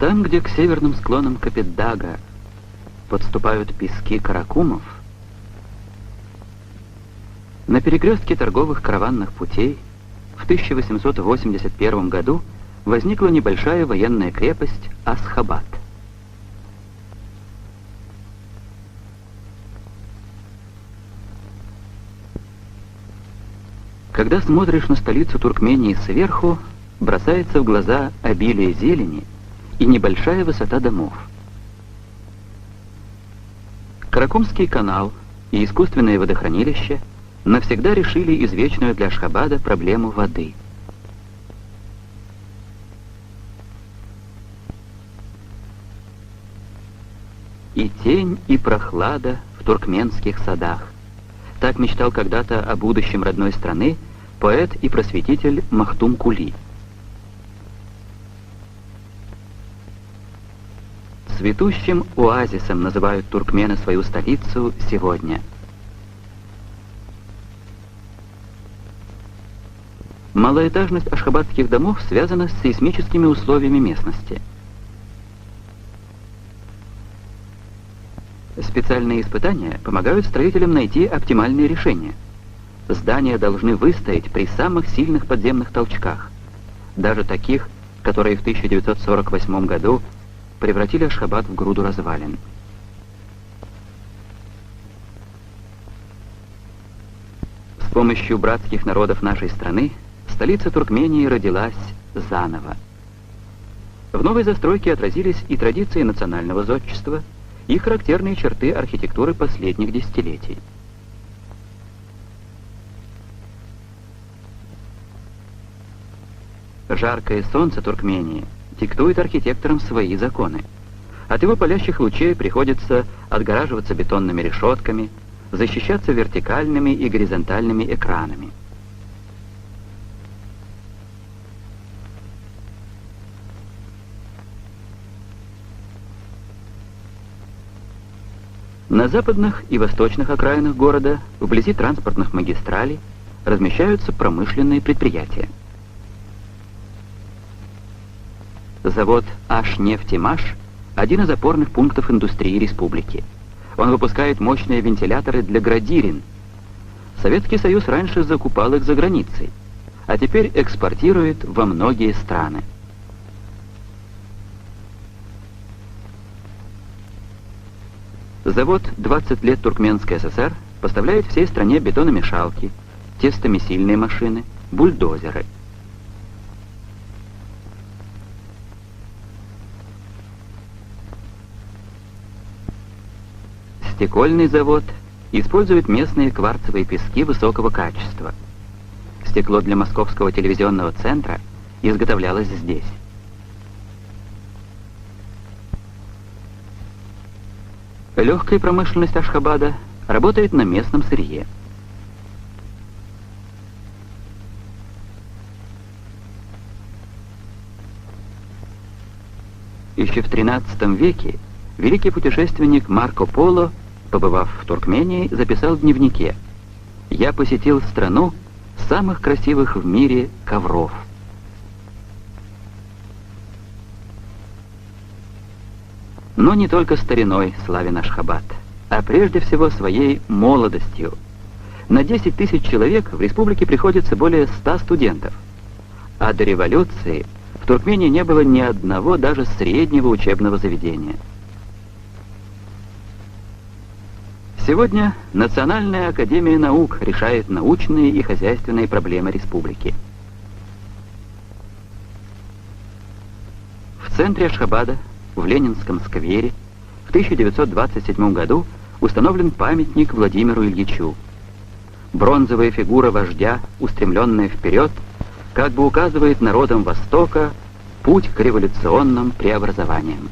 Там, где к северным склонам Капетдага подступают пески Каракумов, на перекрестке торговых караванных путей в 1881 году возникла небольшая военная крепость Асхабад. Когда смотришь на столицу Туркмении сверху, бросается в глаза обилие зелени и небольшая высота домов. Каракумский канал и искусственное водохранилище навсегда решили извечную для Ашхабада проблему воды. И тень, и прохлада в туркменских садах. Так мечтал когда-то о будущем родной страны поэт и просветитель Махтум Кули. Цветущим оазисом называют туркмены свою столицу сегодня. Малоэтажность ашхабадских домов связана с сейсмическими условиями местности. Специальные испытания помогают строителям найти оптимальные решения. Здания должны выстоять при самых сильных подземных толчках, даже таких, которые в 1948 году превратили Ашхабад в груду развалин. С помощью братских народов нашей страны столица Туркмении родилась заново. В новой застройке отразились и традиции национального зодчества, и характерные черты архитектуры последних десятилетий. Жаркое солнце Туркмении диктует архитекторам свои законы. От его палящих лучей приходится отгораживаться бетонными решетками, защищаться вертикальными и горизонтальными экранами. На западных и восточных окраинах города, вблизи транспортных магистралей, размещаются промышленные предприятия. Завод «Ашнефтемаш» — один из опорных пунктов индустрии республики. Он выпускает мощные вентиляторы для градирин. Советский Союз раньше закупал их за границей, а теперь экспортирует во многие страны. Завод «20 лет Туркменской ССР» поставляет всей стране бетономешалки, тестомесильные машины, бульдозеры. Стекольный завод использует местные кварцевые пески высокого качества. Стекло для Московского телевизионного центра изготовлялось здесь. Легкая промышленность Ашхабада работает на местном сырье. Еще в XIII веке великий путешественник Марко Поло, побывав в Туркмении, записал в дневнике: «Я посетил страну самых красивых в мире ковров». Но не только стариной славен Ашхабад, а прежде всего своей молодостью. На 10 тысяч человек в республике приходится более 100 студентов. А до революции в Туркмении не было ни одного даже среднего учебного заведения. Сегодня Национальная академия наук решает научные и хозяйственные проблемы республики. В центре Ашхабада, в Ленинском сквере, в 1927 году установлен памятник Владимиру Ильичу. Бронзовая фигура вождя, устремленная вперед, как бы указывает народам Востока путь к революционным преобразованиям.